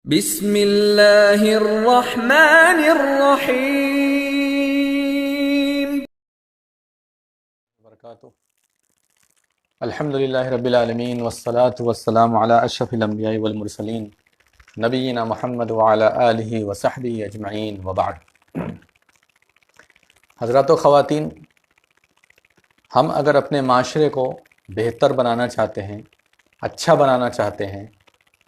بسم اللہ الرحمن الرحیم وبرکاتہ۔ الحمدللہ رب العالمین والصلاة والسلام علی اشرف الانبیاء والمرسلین نبینا محمد وعلی آلہ وصحبہ اجمعین وبعد۔ حضرات و خواتین، ہم اگر اپنے معاشرے کو بہتر بنانا چاہتے ہیں، اچھا بنانا چاہتے ہیں،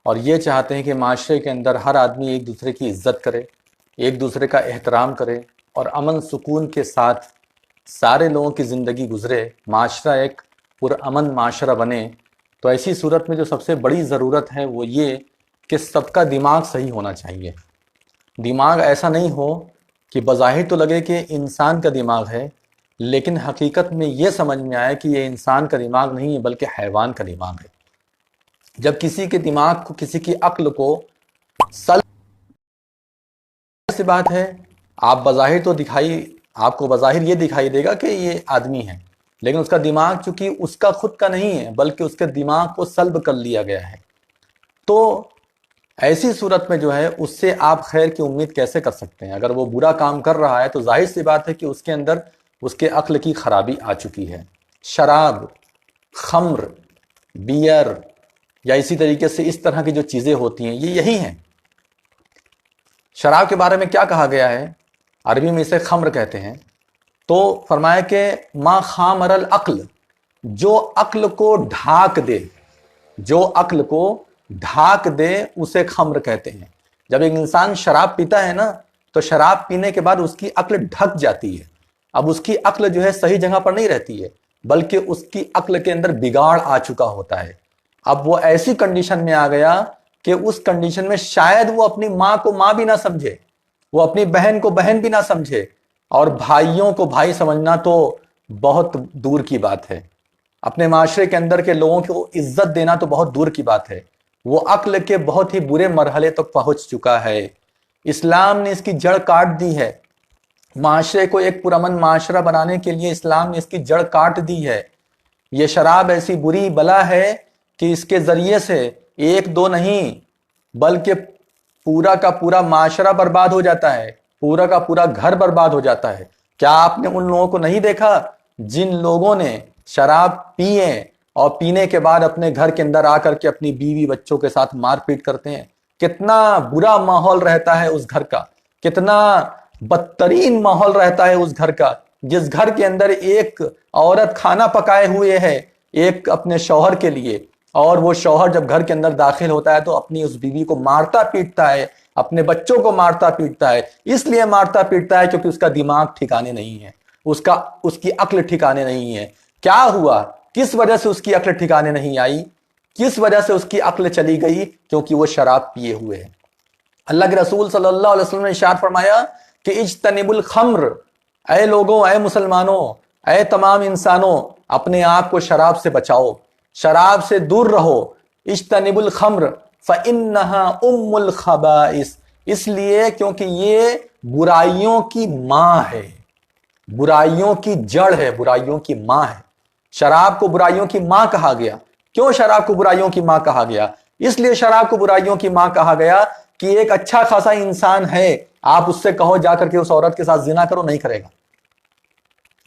اور یہ چاہتے ہیں کہ معاشرے کے اندر ہر آدمی ایک دوسرے کی عزت کرے، ایک دوسرے کا احترام کرے اور امن سکون کے ساتھ سارے لوگوں کی زندگی گزرے، معاشرہ ایک پرامن معاشرہ بنے، تو ایسی صورت میں جو سب سے بڑی ضرورت ہے وہ یہ کہ سب کا دماغ صحیح ہونا چاہیے۔ دماغ ایسا نہیں ہو کہ بظاہر تو لگے کہ انسان کا دماغ ہے، لیکن حقیقت میں یہ سمجھ میں آئے کہ یہ انسان کا دماغ نہیں ہے بلکہ حیوان کا دماغ ہے۔ جب کسی کے دماغ کو، کسی کی عقل کو سی بات ہے، آپ کو بظاہر یہ دکھائی دے گا کہ یہ آدمی ہے، لیکن اس کا دماغ چونکہ اس کا خود کا نہیں ہے بلکہ اس کے دماغ کو سلب کر لیا گیا ہے، تو ایسی صورت میں جو ہے اس سے آپ خیر کی امید کیسے کر سکتے ہیں؟ اگر وہ برا کام کر رہا ہے تو ظاہر سی بات ہے کہ اس کے اندر اس کے عقل کی خرابی آ چکی ہے۔ شراب، خمر، بیئر یا اسی طریقے سے اس طرح کی جو چیزیں ہوتی ہیں یہ یہی ہیں۔ شراب کے بارے میں کیا کہا گیا ہے؟ عربی میں اسے خمر کہتے ہیں، تو فرمایا کہ ما خامر العقل، جو عقل کو ڈھاک دے، جو عقل کو ڈھاک دے اسے خمر کہتے ہیں۔ جب ایک انسان شراب پیتا ہے نا تو شراب پینے کے بعد اس کی عقل ڈھک جاتی ہے، اب اس کی عقل جو ہے صحیح جگہ پر نہیں رہتی ہے بلکہ اس کی عقل کے اندر بگاڑ آ چکا ہوتا ہے۔ اب وہ ایسی کنڈیشن میں آ گیا کہ اس کنڈیشن میں شاید وہ اپنی ماں کو ماں بھی نہ سمجھے، وہ اپنی بہن کو بہن بھی نہ سمجھے، اور بھائیوں کو بھائی سمجھنا تو بہت دور کی بات ہے۔ اپنے معاشرے کے اندر کے لوگوں کو عزت دینا تو بہت دور کی بات ہے۔ وہ عقل کے بہت ہی برے مرحلے تک پہنچ چکا ہے۔ اسلام نے اس کی جڑ کاٹ دی ہے۔ معاشرے کو ایک پرامن معاشرہ بنانے کے لیے اسلام نے اس کی جڑ کاٹ دی ہے۔ یہ شراب ایسی بری بلا ہے کہ اس کے ذریعے سے ایک دو نہیں بلکہ پورا کا پورا معاشرہ برباد ہو جاتا ہے، پورا کا پورا گھر برباد ہو جاتا ہے۔ کیا آپ نے ان لوگوں کو نہیں دیکھا جن لوگوں نے شراب پیے اور پینے کے بعد اپنے گھر کے اندر آ کر کے اپنی بیوی بچوں کے ساتھ مار پیٹ کرتے ہیں؟ کتنا برا ماحول رہتا ہے اس گھر کا، کتنا بدترین ماحول رہتا ہے اس گھر کا، جس گھر کے اندر ایک عورت کھانا پکائے ہوئے ہے ایک اپنے شوہر کے لیے، اور وہ شوہر جب گھر کے اندر داخل ہوتا ہے تو اپنی اس بیوی کو مارتا پیٹتا ہے، اپنے بچوں کو مارتا پیٹتا ہے۔ اس لیے مارتا پیٹتا ہے کیونکہ اس کا دماغ ٹھکانے نہیں ہے، اس کی عقل ٹھکانے نہیں ہے۔ کیا ہوا؟ کس وجہ سے اس کی عقل ٹھکانے نہیں آئی؟ کس وجہ سے اس کی عقل چلی گئی؟ کیونکہ وہ شراب پیے ہوئے ہے۔ اللہ کے رسول صلی اللہ علیہ وسلم نے ارشاد فرمایا کہ اجتنب الخمر، اے لوگوں، اے مسلمانوں، اے تمام انسانوں، اپنے آپ کو شراب سے بچاؤ، شراب سے دور رہو۔ اجتنب الخمر فإنها ام الخبائث، اس لیے کیونکہ یہ برائیوں کی ماں ہے، برائیوں کی جڑ ہے، برائیوں کی ماں ہے۔ شراب کو برائیوں کی ماں کہا گیا۔ کیوں شراب کو برائیوں کی ماں کہا گیا؟ اس لیے شراب کو برائیوں کی ماں کہا گیا کہ ایک اچھا خاصا انسان ہے، آپ اس سے کہو جا کر کے اس عورت کے ساتھ زنا کرو، نہیں کرے گا۔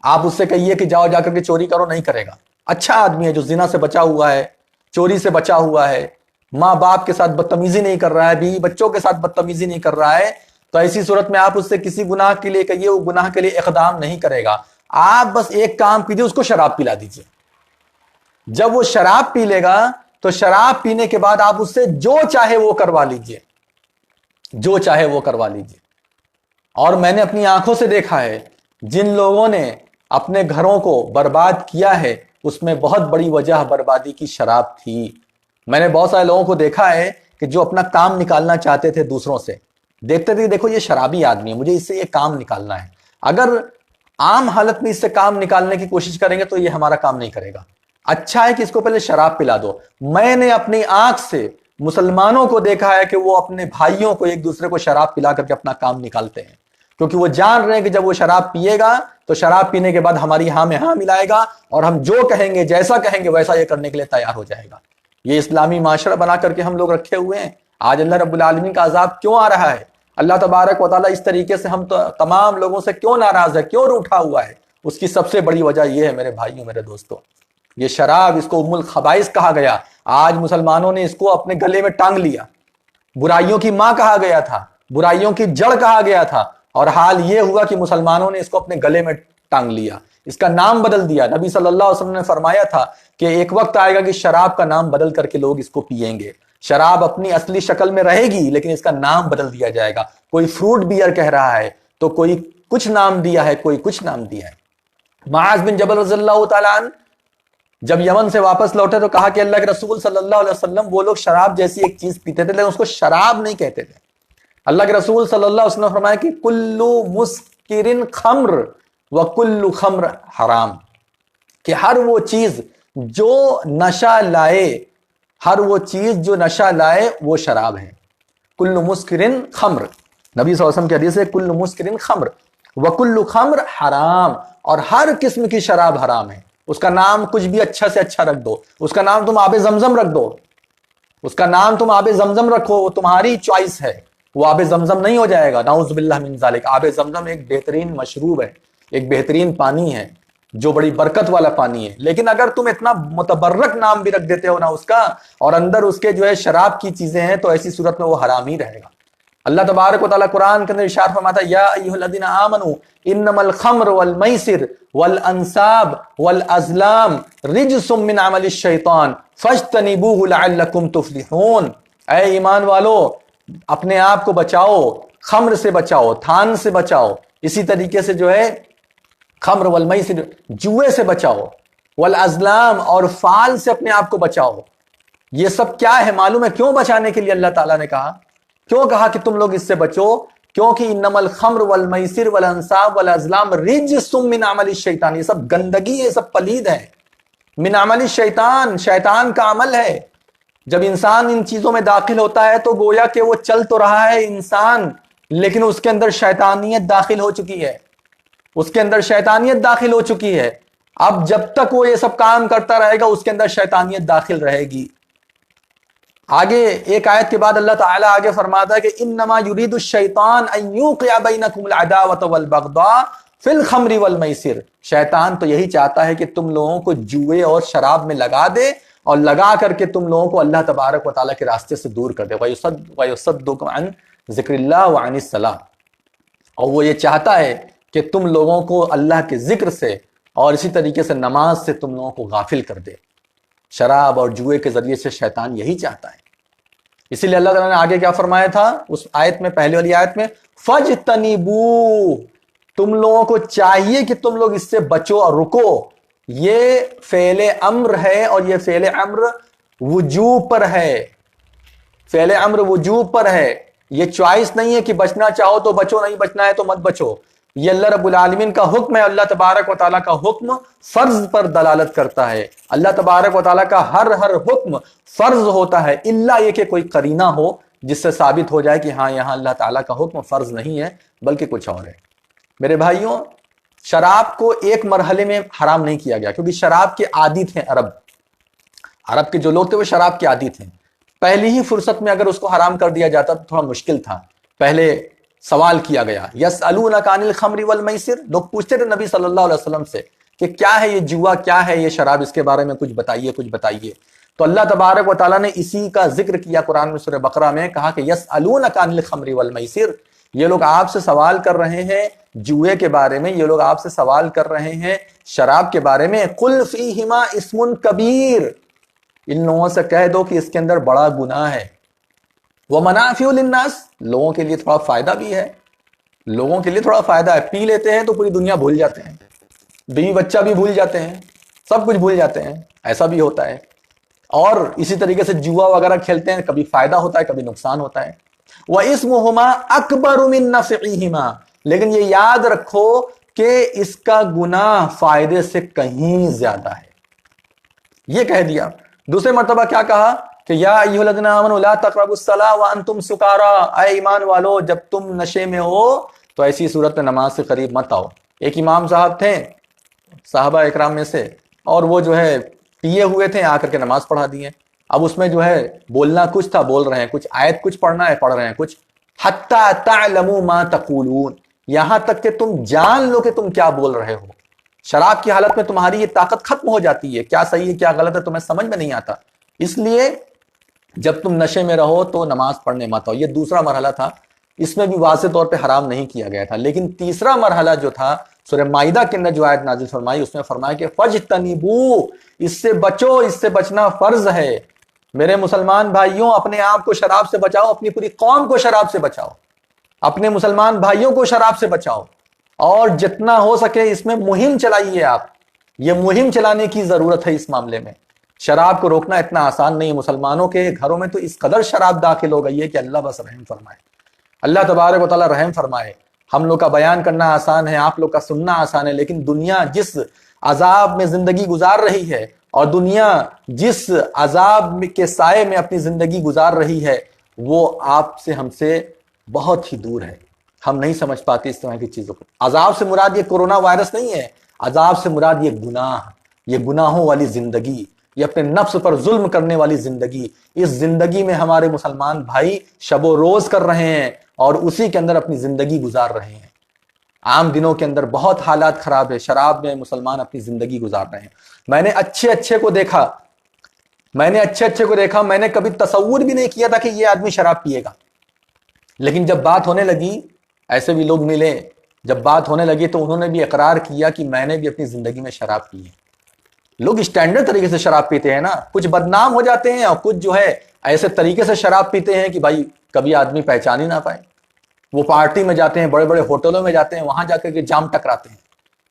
آپ اس سے کہیے کہ جاؤ جا کر کے چوری کرو، نہیں کرے گا۔ اچھا آدمی ہے جو زنا سے بچا ہوا ہے، چوری سے بچا ہوا ہے، ماں باپ کے ساتھ بدتمیزی نہیں کر رہا ہے، بیوی بچوں کے ساتھ بدتمیزی نہیں کر رہا ہے، تو ایسی صورت میں آپ اس سے کسی گناہ کے لیے کہیے، وہ گناہ کے لیے اقدام نہیں کرے گا۔ آپ بس ایک کام کیجیے، اس کو شراب پلا دیجیے۔ جب وہ شراب پی لے گا تو شراب پینے کے بعد آپ اس سے جو چاہے وہ کروا لیجیے، جو چاہے وہ کروا لیجیے۔ اور میں نے اپنی آنکھوں سے دیکھا ہے جن لوگوں نے اپنے گھروں کو برباد کیا ہے، اس میں بہت بڑی وجہ بربادی کی شراب تھی۔ میں نے بہت سارے لوگوں کو دیکھا ہے کہ جو اپنا کام نکالنا چاہتے تھے دوسروں سے، دیکھتے تھے دیکھو یہ شرابی آدمی ہے، مجھے اس سے یہ کام نکالنا ہے، اگر عام حالت میں اس سے کام نکالنے کی کوشش کریں گے تو یہ ہمارا کام نہیں کرے گا، اچھا ہے کہ اس کو پہلے شراب پلا دو۔ میں نے اپنی آنکھ سے مسلمانوں کو دیکھا ہے کہ وہ اپنے بھائیوں کو، ایک دوسرے کو شراب پلا کر کے اپنا کام نکالتے ہیں، کیونکہ وہ جان رہے ہیں کہ جب وہ شراب پیے گا تو شراب پینے کے بعد ہماری ہاں میں ہاں ملائے گا، اور ہم جو کہیں گے، جیسا کہیں گے ویسا یہ کرنے کے لیے تیار ہو جائے گا۔ یہ اسلامی معاشرہ بنا کر کے ہم لوگ رکھے ہوئے ہیں۔ آج اللہ رب العالمین کا عذاب کیوں آ رہا ہے؟ اللہ تبارک و تعالیٰ اس طریقے سے ہم تمام لوگوں سے کیوں ناراض ہے، کیوں روٹھا ہوا ہے؟ اس کی سب سے بڑی وجہ یہ ہے میرے بھائیوں، میرے دوستوں، یہ شراب، اس کو ام الخبائث کہا گیا۔ آج مسلمانوں نے اس کو اپنے گلے میں ٹانگ لیا۔ برائیوں کی ماں کہا گیا تھا، برائیوں کی جڑ کہا گیا تھا، اور حال یہ ہوا کہ مسلمانوں نے اس کو اپنے گلے میں ٹانگ لیا، اس کا نام بدل دیا۔ نبی صلی اللہ علیہ وسلم نے فرمایا تھا کہ ایک وقت آئے گا کہ شراب کا نام بدل کر کے لوگ اس کو پئیں گے۔ شراب اپنی اصلی شکل میں رہے گی لیکن اس کا نام بدل دیا جائے گا۔ کوئی فروٹ بیئر کہہ رہا ہے تو کوئی کچھ نام دیا ہے، کوئی کچھ نام دیا ہے۔ معاذ بن جبل رضی اللہ تعالیٰ عنہ جب یمن سے واپس لوٹے تو کہا کہ اللہ کے رسول صلی اللہ علیہ وسلم، وہ لوگ شراب جیسی ایک چیز پیتے تھے لیکن اس کو شراب نہیں کہتے تھے۔ اللہ کے رسول صلی اللہ علیہ وسلم نے فرمایا کہ کلو مسکرن خمر وکل خمر حرام، کہ ہر وہ چیز جو نشہ لائے، ہر وہ چیز جو نشہ لائے وہ شراب ہے۔ کل مسکرن خمر، نبی صلی اللہ علیہ وسلم کی حدیث ہے کل مسکرن خمر وکل خمر حرام، اور ہر قسم کی شراب حرام ہے۔ اس کا نام کچھ بھی اچھا سے اچھا رکھ دو، اس کا نام تم آب زمزم رکھ دو، اس کا نام تم آب زمزم رکھو، وہ تمہاری چوائس ہے، وہ آب زمزم نہیں ہو جائے گا، نعوذ باللہ من ذالک۔ آب زمزم ایک بہترین مشروب ہے، ایک بہترین پانی ہے جو بڑی برکت والا پانی ہے، لیکن اگر تم اتنا متبرک نام بھی رکھ دیتے ہو نا اس کا، اور اندر اس کے جو ہے شراب کی چیزیں ہیں، تو ایسی صورت میں وہ حرام ہی رہے گا۔ اللہ تبارک و تعالیٰ قرآن کے اندر ارشاد فرماتا ہے، یا ایھا الذین آمنوا انما الخمر والمیسر والانصاب والازلام رجس من عمل الشیطان فاجتنبوہ لعلکم تفلحون۔ اے ایمان والو، اپنے آپ کو بچاؤ، خمر سے بچاؤ، تھان سے بچاؤ، اسی طریقے سے جو ہے خمر والمیسر، جوئے سے بچاؤ، والازلام، اور فال سے اپنے آپ کو بچاؤ۔ یہ سب کیا ہے معلوم ہے کیوں بچانے کے لیے اللہ تعالیٰ نے کہا؟ کیوں کہا کہ تم لوگ اس سے بچو؟ کیونکہ انما الخمر والمیسر والانصاب والازلام رجس من عمل الشیطان، یہ سب گندگی ہے، یہ سب پلید ہے، من عمل الشیطان، شیطان کا عمل ہے۔ جب انسان ان چیزوں میں داخل ہوتا ہے تو گویا کہ وہ چل تو رہا ہے انسان، لیکن اس کے اندر شیطانیت داخل ہو چکی ہے، اس کے اندر شیطانیت داخل ہو چکی ہے۔ اب جب تک وہ یہ سب کام کرتا رہے گا اس کے اندر شیطانیت داخل رہے گی۔ آگے ایک آیت کے بعد اللہ تعالیٰ آگے فرماتا ہے کہ انما یرید الشیطان ان یوقع بینکم العداوۃ والبغضاء فی الخمر والمیسر، شیطان تو یہی چاہتا ہے کہ تم لوگوں کو جوئے اور شراب میں لگا دے، اور لگا کر کے تم لوگوں کو اللہ تبارک و تعالیٰ کے راستے سے دور کر دے، وَيُصَدُّكُمْ عَنْ ذِكْرِ اللَّهِ وَعَنِ الصَّلَاةِ، اور وہ یہ چاہتا ہے کہ تم لوگوں کو اللہ کے ذکر سے اور اسی طریقے سے نماز سے تم لوگوں کو غافل کر دے۔ شراب اور جوئے کے ذریعے سے شیطان یہی چاہتا ہے۔ اسی لیے اللہ تعالیٰ نے آگے کیا فرمایا تھا اس آیت میں، پہلے والی آیت میں، فَاجْتَنِبُوهُ، تم لوگوں کو چاہیے کہ تم لوگ اس سے بچو اور رکو۔ یہ فعل امر ہے، اور یہ فعل امر وجوب پر ہے، فعل امر وجوب پر ہے، یہ چوائس نہیں ہے کہ بچنا چاہو تو بچو، نہیں بچنا ہے تو مت بچو۔ یہ اللہ رب العالمین کا حکم ہے، اللہ تبارک و تعالیٰ کا حکم فرض پر دلالت کرتا ہے۔ اللہ تبارک و تعالیٰ کا ہر حکم فرض ہوتا ہے، الا یہ کہ کوئی قرینہ ہو جس سے ثابت ہو جائے کہ ہاں یہاں اللہ تعالیٰ کا حکم فرض نہیں ہے بلکہ کچھ اور ہے۔ میرے بھائیوں، شراب کو ایک مرحلے میں حرام نہیں کیا گیا کیونکہ شراب کے عادی تھے عرب کے جو لوگ تھے وہ شراب کے عادی تھے۔ پہلی ہی فرصت میں اگر اس کو حرام کر دیا جاتا تو تھوڑا مشکل تھا۔ پہلے سوال کیا گیا، یسألونک عن الخمر والمیسر، لوگ پوچھتے تھے نبی صلی اللہ علیہ وسلم سے کہ کیا ہے یہ جوا، کیا ہے یہ شراب، اس کے بارے میں کچھ بتائیے کچھ بتائیے۔ تو اللہ تبارک و تعالیٰ نے اسی کا ذکر کیا قرآن میں سورہ بقرہ میں، کہا کہ یسألونک عن الخمر والمیسر، یہ لوگ آپ سے سوال کر رہے ہیں جوئے کے بارے میں، یہ لوگ آپ سے سوال کر رہے ہیں شراب کے بارے میں۔ قل فیہما اسم کبیر، ان لوگوں سے کہہ دو کہ اس کے اندر بڑا گناہ ہے، ومنافع للناس، لوگوں کے لیے تھوڑا فائدہ بھی ہے، لوگوں کے لیے تھوڑا فائدہ ہے۔ پی لیتے ہیں تو پوری دنیا بھول جاتے ہیں، بیوی بچہ بھی بھول جاتے ہیں، سب کچھ بھول جاتے ہیں، ایسا بھی ہوتا ہے۔ اور اسی طریقے سے جوا وغیرہ کھیلتے ہیں، کبھی فائدہ ہوتا ہے کبھی نقصان ہوتا ہے۔ وَإِسْمُهُمَا أَكْبَرُ مِن نَّفْعِهِمَا، لیکن یہ یاد رکھو کہ اس کا گناہ فائدے سے کہیں زیادہ ہے۔ یہ کہہ دیا۔ دوسرے مرتبہ کیا کہا کہ یا ایھا الذین آمنوا لا تقربوا الصلاۃ وانتم سکارى، اے ایمان والو جب تم نشے میں ہو تو ایسی صورت میں نماز سے قریب مت آؤ۔ ایک امام صاحب تھے صحابہ اکرام میں سے، اور وہ جو ہے پیے ہوئے تھے، آ کر کے نماز پڑھا دیے۔ اب اس میں جو ہے بولنا کچھ تھا بول رہے ہیں کچھ، آیت کچھ پڑھنا ہے پڑھ رہے ہیں کچھ. حتی تعلموا ما تقولون، یہاں تک کہ تم جان لو کہ تم کیا بول رہے ہو. شراب کی حالت میں تمہاری یہ طاقت ختم ہو جاتی ہے، کیا صحیح ہے کیا غلط ہے تمہیں سمجھ میں نہیں آتا. اس لیے جب تم نشے میں رہو تو نماز پڑھنے مت آؤ. یہ دوسرا مرحلہ تھا، اس میں بھی واضح طور پہ حرام نہیں کیا گیا تھا. لیکن تیسرا مرحلہ جو تھا سورہ مائدہ کے اندر جو آیت نازل فرمائی اس میں فرمایا کہ فجتنبو، اس سے بچو، اس سے بچنا فرض ہے. میرے مسلمان بھائیوں اپنے آپ کو شراب سے بچاؤ، اپنی پوری قوم کو شراب سے بچاؤ، اپنے مسلمان بھائیوں کو شراب سے بچاؤ، اور جتنا ہو سکے اس میں مہم چلائیے. آپ یہ مہم چلانے کی ضرورت ہے اس معاملے میں. شراب کو روکنا اتنا آسان نہیں. مسلمانوں کے گھروں میں تو اس قدر شراب داخل ہو گئی ہے کہ اللہ بس رحم فرمائے، اللہ تبارک و تعالی رحم فرمائے. ہم لوگ کا بیان کرنا آسان ہے، آپ لوگ کا سننا آسان ہے، لیکن دنیا جس عذاب میں زندگی گزار رہی ہے اور دنیا جس عذاب کے سائے میں اپنی زندگی گزار رہی ہے وہ آپ سے ہم سے بہت ہی دور ہے. ہم نہیں سمجھ پاتے اس طرح کی چیزوں کو. عذاب سے مراد یہ کورونا وائرس نہیں ہے، عذاب سے مراد یہ گناہ، یہ گناہوں والی زندگی، یہ اپنے نفس پر ظلم کرنے والی زندگی. اس زندگی میں ہمارے مسلمان بھائی شب و روز کر رہے ہیں اور اسی کے اندر اپنی زندگی گزار رہے ہیں. عام دنوں کے اندر بہت حالات خراب ہے، شراب میں مسلمان اپنی زندگی گزار رہے ہیں. میں نے اچھے کو دیکھا، میں نے کبھی تصور بھی نہیں کیا تھا کہ یہ آدمی شراب پیے گا. لیکن جب بات ہونے لگی، ایسے بھی لوگ ملے، جب بات ہونے لگی تو انہوں نے بھی اقرار کیا کہ میں نے بھی اپنی زندگی میں شراب پی ہے. لوگ اسٹینڈرڈ طریقے سے شراب پیتے ہیں نا، کچھ بدنام ہو جاتے ہیں اور کچھ جو ہے ایسے طریقے سے شراب پیتے ہیں کہ بھائی کبھی آدمی پہچان ہی نہ پائے. وہ پارٹی میں جاتے ہیں، بڑے بڑے ہوٹلوں میں جاتے ہیں، وہاں جا کر کے جام ٹکراتے ہیں.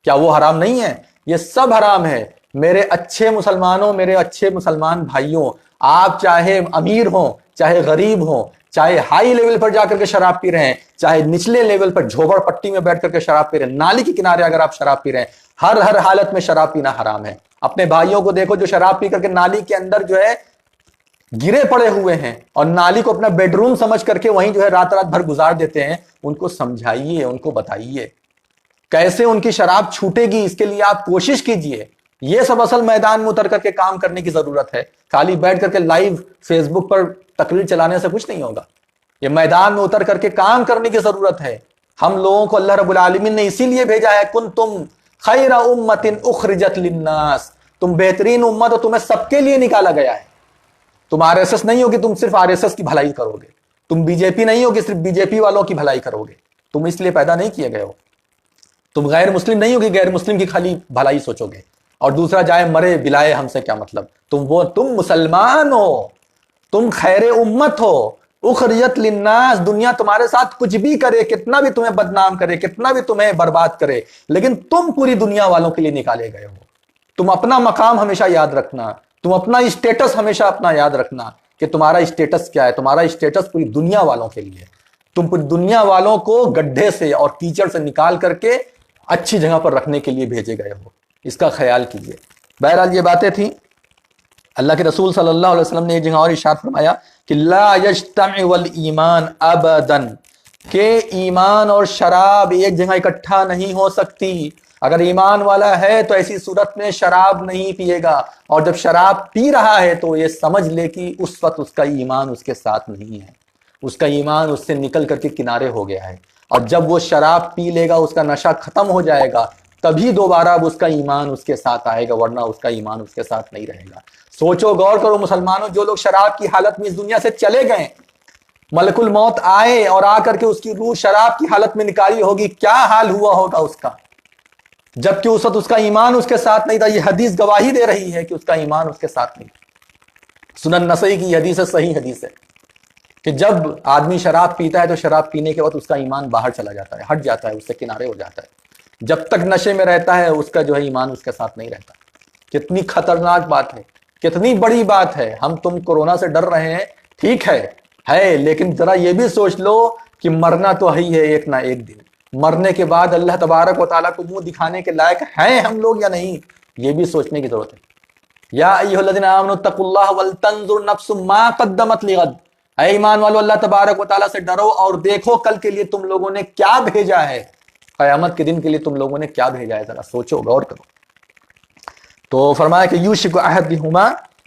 کیا وہ حرام نہیں ہے؟ یہ سب حرام ہے. میرے اچھے مسلمانوں، میرے اچھے مسلمان بھائیوں، آپ چاہے امیر ہوں، چاہے غریب ہوں، چاہے ہائی لیول پر جا کر کے شراب پی رہے ہیں، چاہے نچلے لیول پر جھوپڑ پٹی میں بیٹھ کر کے شراب پی رہے ہیں، نالی کے کنارے اگر آپ شراب پی رہے ہیں، ہر حالت میں شراب پینا حرام ہے. اپنے بھائیوں کو دیکھو جو شراب پی کر کے نالی کے اندر جو ہے گرے پڑے ہوئے ہیں اور نالی کو اپنا بیڈ روم سمجھ کر کے وہیں جو ہے رات بھر گزار دیتے ہیں. ان کو سمجھائیے، ان کو بتائیے کیسے ان کی شراب چھوٹے گی، اس کے لیے آپ کوشش کیجئے. یہ سب اصل میدان میں اتر کر کے کام کرنے کی ضرورت ہے. خالی بیٹھ کر کے لائیو فیس بک پر تقریر چلانے سے کچھ نہیں ہوگا. یہ میدان میں اتر کر کے کام کرنے کی ضرورت ہے. ہم لوگوں کو اللہ رب العالمین نے اسی لیے بھیجا ہے، کنتم خیر امت اخرجت للناس، تم بہترین امت ہو، تمہیں سب کے لیے نکالا گیا ہے. تم آر ایس ایس نہیں ہو کہ تم صرف آر ایس ایس کی بھلائی کرو گے، تم بی جے پی نہیں ہو کہ صرف بی جے پی والوں کی بھلائی کرو گے. تم اس لیے پیدا نہیں کیے گئے ہو. تم غیر مسلم نہیں ہو کہ غیر مسلم کی خالی بھلائی سوچو گے اور دوسرا جائے مرے بلائے ہم سے کیا مطلب. تم مسلمان ہو، تم خیر امت ہو، اخرجت للناس. دنیا تمہارے ساتھ کچھ بھی کرے، کتنا بھی تمہیں بدنام کرے، کتنا بھی تمہیں برباد کرے، لیکن تم پوری دنیا والوں کے لیے نکالے گئے ہو. تم اپنا مقام ہمیشہ یاد رکھنا، تم اپنا اسٹیٹس ہمیشہ اپنا یاد رکھنا کہ تمہارا اسٹیٹس کیا ہے. تمہارا اسٹیٹس پوری دنیا والوں کے لیے. تم پوری دنیا والوں کو گڈھے سے اور کیچڑ سے نکال کر کے اچھی جگہ پر رکھنے کے لیے بھیجے گئے ہو. اس کا خیال کیجئے. بہرحال یہ باتیں تھیں. اللہ کے رسول صلی اللہ علیہ وسلم نے ایک جگہ اور ارشاد فرمایا کہ لا یجتمع والایمان ابدا، کہ ایمان اور شراب ایک جگہ اکٹھا نہیں ہو سکتی. اگر ایمان والا ہے تو ایسی صورت میں شراب نہیں پیے گا، اور جب شراب پی رہا ہے تو یہ سمجھ لے کہ اس وقت اس کا ایمان اس کے ساتھ نہیں ہے، اس کا ایمان اس سے نکل کر کے کنارے ہو گیا ہے. اور جب وہ شراب پی لے گا، اس کا نشہ ختم ہو جائے گا، تبھی دوبارہ اب اس کا ایمان اس کے ساتھ آئے گا، ورنہ اس کا ایمان اس کے ساتھ نہیں رہے گا. سوچو، غور کرو مسلمانوں، جو لوگ شراب کی حالت میں اس دنیا سے چلے گئے، ملک الموت آئے اور آ کر کے اس کی روح شراب کی حالت میں نکالی ہوگی، کیا حال ہوا ہوگا اس کا، جبکہ اس وقت اس کا ایمان اس کے ساتھ نہیں تھا. یہ حدیث گواہی دے رہی ہے کہ اس کا ایمان اس کے ساتھ نہیں. سنن نسائی کی حدیث ہے، صحیح حدیث ہے کہ جب آدمی شراب پیتا ہے تو شراب پینے کے بعد اس کا ایمان باہر چلا جاتا ہے، ہٹ جاتا ہے، اس سے کنارے ہو جاتا ہے. جب تک نشے میں رہتا ہے اس کا جو ہے ایمان اس کے ساتھ نہیں رہتا. کتنی خطرناک بات ہے، کتنی بڑی بات ہے. ہم تم کورونا سے ڈر رہے ہیں، ٹھیک ہے، لیکن ذرا یہ بھی سوچ لو کہ مرنا تو ہی ہے ایک نہ ایک دن. مرنے کے بعد اللہ تبارک و تعالیٰ کو منہ دکھانے کے لائق ہیں ہم لوگ یا نہیں، یہ بھی سوچنے کی ضرورت ہے. یا ایھا الذین آمنوا اتقوا اللہ ولتنظر نفس ما قدمت لغد. اے ایمان والو، اللہ تبارک و تعالیٰ سے ڈرو اور دیکھو کل کے لیے تم لوگوں نے کیا بھیجا ہے، قیامت کے دن کے لیے تم لوگوں نے کیا بھیجا ہے. ذرا سوچو، غور کرو. تو فرمایا کہ یوشک احدہما،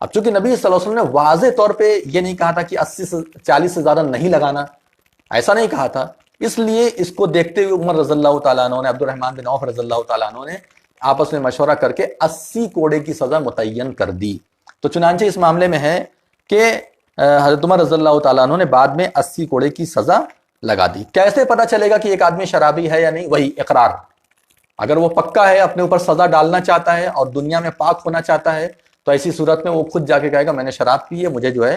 اب چونکہ نبی صلی اللہ علیہ وسلم نے واضح طور پہ یہ نہیں کہا تھا کہ 40 سے زیادہ نہیں لگانا، ایسا نہیں کہا تھا، اس لیے اس کو دیکھتے ہوئے عمر رضی اللہ تعالیٰ عنہ نے، عبد الرحمن بن عوف رضی اللہ تعالیٰ عنہ نے آپس میں مشورہ کر کے 80 کوڑے کی سزا متعین کر دی۔ تو چنانچہ اس معاملے میں ہے کہ حضرت عمر رضی اللہ تعالیٰ عنہ نے بعد میں 80 کوڑے کی سزا لگا دی۔ کیسے پتہ چلے گا کہ ایک آدمی شرابی ہے یا نہیں؟ وہی اقرار، اگر وہ پکا ہے، اپنے اوپر سزا ڈالنا چاہتا ہے اور دنیا میں پاک ہونا چاہتا ہے، تو ایسی صورت میں وہ خود جا کے کہے گا میں نے شراب پی ہے، مجھے جو ہے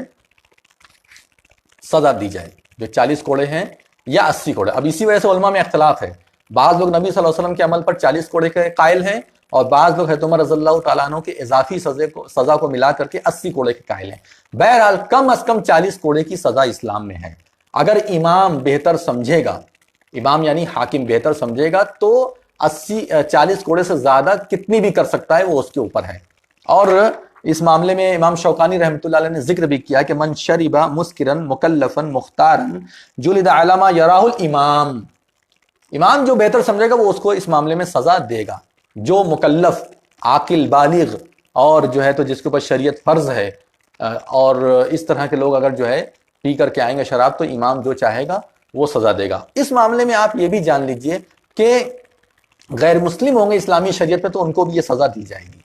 سزا دی جائے، جو 40 کوڑے ہیں یا 80 کوڑے۔ اب اسی وجہ سے علماء میں اختلاف ہے، بعض لوگ نبی صلی اللہ علیہ وسلم کے عمل پر 40 کوڑے کے قائل ہیں، اور بعض لوگ حضرت عمر رضی اللہ تعالیٰ عنہ کے اضافی سزا کو ملا کر کے 80 کوڑے کے قائل ہیں۔ بہرحال کم از کم 40 کوڑے کی سزا اسلام میں ہے۔ اگر امام بہتر سمجھے گا، امام یعنی حاکم بہتر سمجھے گا، تو 40 کوڑے سے زیادہ کتنی بھی کر سکتا ہے، وہ اس کے اوپر ہے۔ اور اس معاملے میں امام شوکانی رحمۃ اللہ علیہ نے ذکر بھی کیا کہ من شرب مسکرن مکلفن مختارن جلد علی ما یراہ الامام، امام جو بہتر سمجھے گا وہ اس کو اس معاملے میں سزا دے گا۔ جو مکلف، عاقل، بالغ اور جو ہے تو جس کے اوپر شریعت فرض ہے، اور اس طرح کے لوگ اگر جو ہے پی کر کے آئیں گے شراب، تو امام جو چاہے گا وہ سزا دے گا۔ اس معاملے میں آپ یہ بھی جان لیجئے کہ غیر مسلم ہوں گے اسلامی شریعت میں تو ان کو بھی یہ سزا دی جائے گی،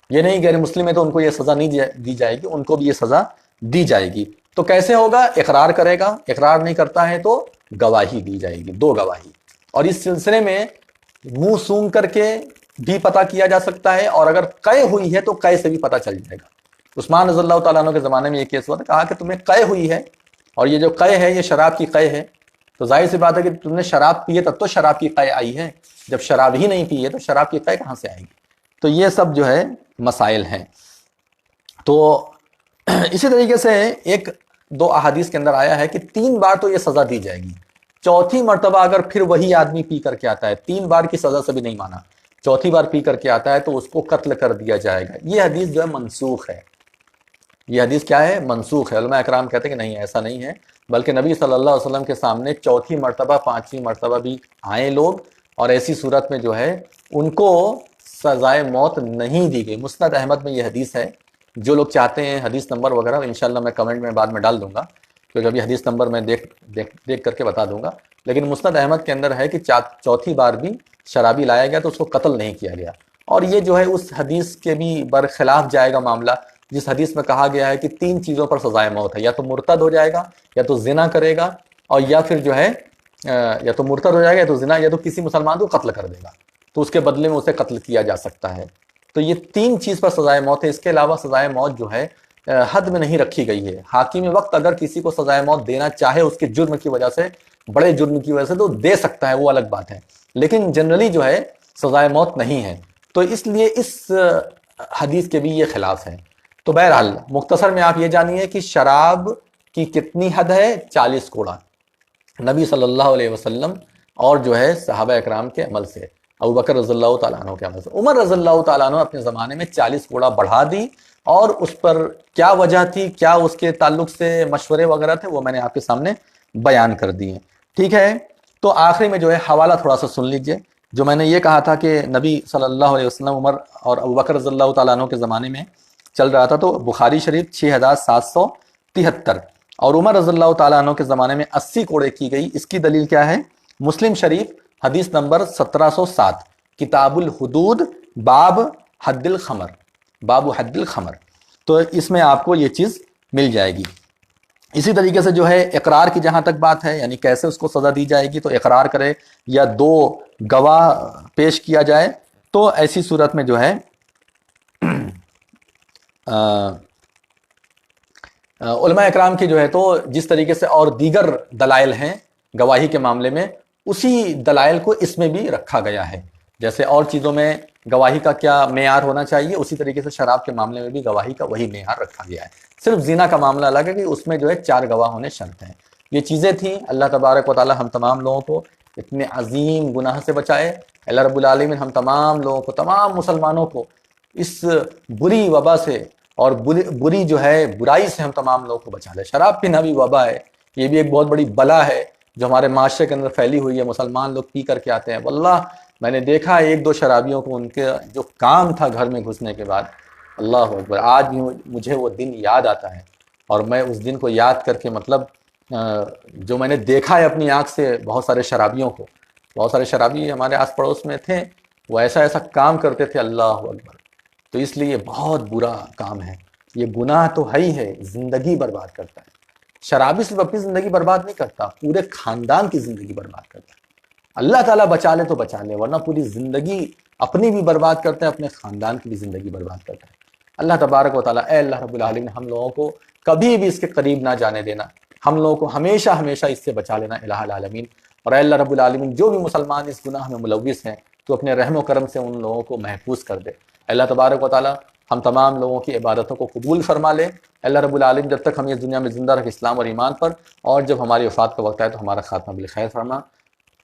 یہ نہیں غیر مسلم ہے تو ان کو یہ سزا نہیں دی جائے گی، ان کو بھی یہ سزا دی جائے گی۔ تو کیسے ہوگا؟ اقرار کرے گا، اقرار نہیں کرتا ہے تو گواہی دی جائے گی، 2 گواہی۔ اور اس سلسلے میں منہ سونگ کر کے بھی پتہ کیا جا سکتا ہے، اور اگر قے ہوئی ہے تو قے سے بھی پتہ چل جائے گا۔ عثمان رضی اللہ تعالیٰ عنہ کے زمانے میں یہ کیس ہوا تھا، کہا کہ تمہیں قے ہوئی ہے، اور یہ جو قے ہے یہ شراب کی قے ہے، تو ظاہر سی بات ہے کہ تم نے شراب پی ہے تب تو شراب کی قے آئی ہے، جب شراب ہی نہیں پی ہے تو شراب کی قے کہاں سے آئے گی؟ تو یہ سب جو ہے مسائل ہیں۔ تو اسی طریقے سے 1-2 احادیث کے اندر آیا ہے کہ 3 بار تو یہ سزا دی جائے گی، 4تھی مرتبہ اگر پھر وہی آدمی پی کر کے آتا ہے، 3 بار کی سزا سے بھی نہیں مانا، 4تھی بار پی کر کے آتا ہے تو اس کو قتل کر دیا جائے گا۔ یہ حدیث جو ہے منسوخ ہے، یہ حدیث کیا ہے؟ منسوخ ہے۔ علماء اکرام کہتے ہیں کہ نہیں، ایسا نہیں ہے، بلکہ نبی صلی اللہ علیہ وسلم کے سامنے 4تھی مرتبہ 5ویں مرتبہ بھی آئے لوگ، اور ایسی صورت میں جو ہے ان کو سزائے موت نہیں دی گئی۔ مسند احمد میں یہ حدیث ہے، جو لوگ چاہتے ہیں حدیث نمبر وغیرہ انشاءاللہ میں کمنٹ میں بعد میں ڈال دوں گا، کیونکہ ابھی حدیث نمبر میں دیکھ کر کے بتا دوں گا، لیکن مسند احمد کے اندر ہے کہ 4تھی بار بھی شرابی لایا گیا تو اس کو قتل نہیں کیا گیا، اور یہ جو ہے اس حدیث کے بھی برخلاف جائے گا معاملہ، جس حدیث میں کہا گیا ہے کہ 3 چیزوں پر سزائے موت ہے، یا تو مرتد ہو جائے گا، یا تو زنا کرے گا، اور یا پھر جو ہے یا تو مرتد ہو جائے گا، یا تو زنا، یا تو کسی مسلمان کو قتل کر دے گا، تو اس کے بدلے میں اسے قتل کیا جا سکتا ہے۔ تو یہ 3 چیز پر سزائے موت ہے، اس کے علاوہ سزائے موت جو ہے حد میں نہیں رکھی گئی ہے۔ حاکم وقت اگر کسی کو سزائے موت دینا چاہے اس کے جرم کی وجہ سے، بڑے جرم کی وجہ سے، تو دے سکتا ہے، وہ الگ بات ہے، لیکن جنرلی جو ہے سزائے موت نہیں ہے۔ تو اس لیے اس حدیث کے بھی یہ خلاف ہے۔ تو بہرحال مختصر میں آپ یہ جانیے کہ شراب کی کتنی حد ہے؟ 40 کوڑا، نبی صلی اللہ علیہ وسلم اور جو ہے صحابہ اکرام کے عمل سے، ابو بکر رضی اللہ تعالیٰ عنہ کے عمل سے۔ عمر رضی اللہ تعالیٰ عنہ اپنے زمانے میں 40 کوڑا بڑھا دی، اور اس پر کیا وجہ تھی، کیا اس کے تعلق سے مشورے وغیرہ تھے، وہ میں نے آپ کے سامنے بیان کر دیے۔ ٹھیک ہے، تو آخری میں جو ہے حوالہ تھوڑا سا سن لیجئے۔ جو میں نے یہ کہا تھا کہ نبی صلی اللہ علیہ وسلم عمر اور ابو بکر رضی اللہ تعالیٰ عنہ کے زمانے میں چل رہا تھا، تو بخاری شریف 6773، اور عمر رضی اللہ تعالیٰ عنہ کے زمانے میں 80 کوڑے کی گئی۔ اس کی دلیل کیا ہے؟ مسلم شریف حدیث نمبر 1707، کتاب الحدود، باب حد الخمر، باب حد الخمر، تو اس میں آپ کو یہ چیز مل جائے گی۔ اسی طریقے سے جو ہے اقرار کی جہاں تک بات ہے، یعنی کیسے اس کو سزا دی جائے گی، تو اقرار کرے یا 2 گواہ پیش کیا جائے، تو ایسی صورت میں جو ہے علماء اکرام کی جو ہے تو جس طریقے سے اور دیگر دلائل ہیں گواہی کے معاملے میں، اسی دلائل کو اس میں بھی رکھا گیا ہے۔ جیسے اور چیزوں میں گواہی کا کیا معیار ہونا چاہیے، اسی طریقے سے شراب کے معاملے میں بھی گواہی کا وہی معیار رکھا گیا ہے۔ صرف زنا کا معاملہ الگ ہے کہ اس میں جو ہے 4 گواہ ہونے شرط ہیں۔ یہ چیزیں تھیں۔ اللہ تبارک و تعالی ہم تمام لوگوں کو اتنے عظیم گناہ سے بچائے۔ اللہ رب العالمین ہم تمام لوگوں کو، تمام مسلمانوں کو اس بری وبا سے اور بری جو ہے برائی سے ہم تمام لوگوں کو بچا لے۔ شراب پینا بھی وبا ہے، یہ بھی ایک بہت بڑی بلا ہے جو ہمارے معاشرے کے اندر پھیلی ہوئی ہے۔ مسلمان لوگ پی کر کے آتے ہیں، واللہ میں نے دیکھا 1-2 شرابیوں کو، ان کے جو کام تھا گھر میں گھسنے کے بعد، اللہ اکبر، آج بھی مجھے وہ دن یاد آتا ہے، اور میں اس دن کو یاد کر کے مطلب جو میں نے دیکھا ہے اپنی آنکھ سے، بہت سارے شرابیوں کو، بہت سارے شرابی ہمارے آس پڑوس میں تھے، وہ ایسا ایسا کام کرتے تھے، اللہ اکبر۔ تو اس لیے یہ بہت برا کام ہے، یہ گناہ تو ہے ہی ہے، زندگی برباد کرتا ہے۔ شرابی صرف اپنی زندگی برباد نہیں کرتا، پورے خاندان کی زندگی برباد کرتا ہے۔ اللہ تعالیٰ بچا لے تو بچا لے، ورنہ پوری زندگی اپنی بھی برباد کرتا ہے، اپنے خاندان کی بھی زندگی برباد کرتا ہے۔ اللہ تبارک و تعالیٰ، اے اللہ رب العالمین، ہم لوگوں کو کبھی بھی اس کے قریب نہ جانے دینا، ہم لوگوں کو ہمیشہ ہمیشہ اس سے بچا لینا الہ العالمین۔ اور اے اللہ رب العالمین، جو بھی مسلمان اس گناہ میں ملوث ہیں تو اپنے رحم و کرم سے ان لوگوں کو محفوظ کر دے۔ اللہ تبارک و تعالیٰ ہم تمام لوگوں کی عبادتوں کو قبول فرما لے۔ اللہ رب العالمین جب تک ہم اس دنیا میں زندہ رکھ اسلام اور ایمان پر، اور جب ہماری وفات کا وقت آئے تو ہمارا خاتمہ بالخیر فرما،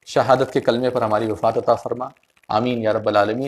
شہادت کے کلمے پر ہماری وفات عطا فرما، آمین یا رب العالمین۔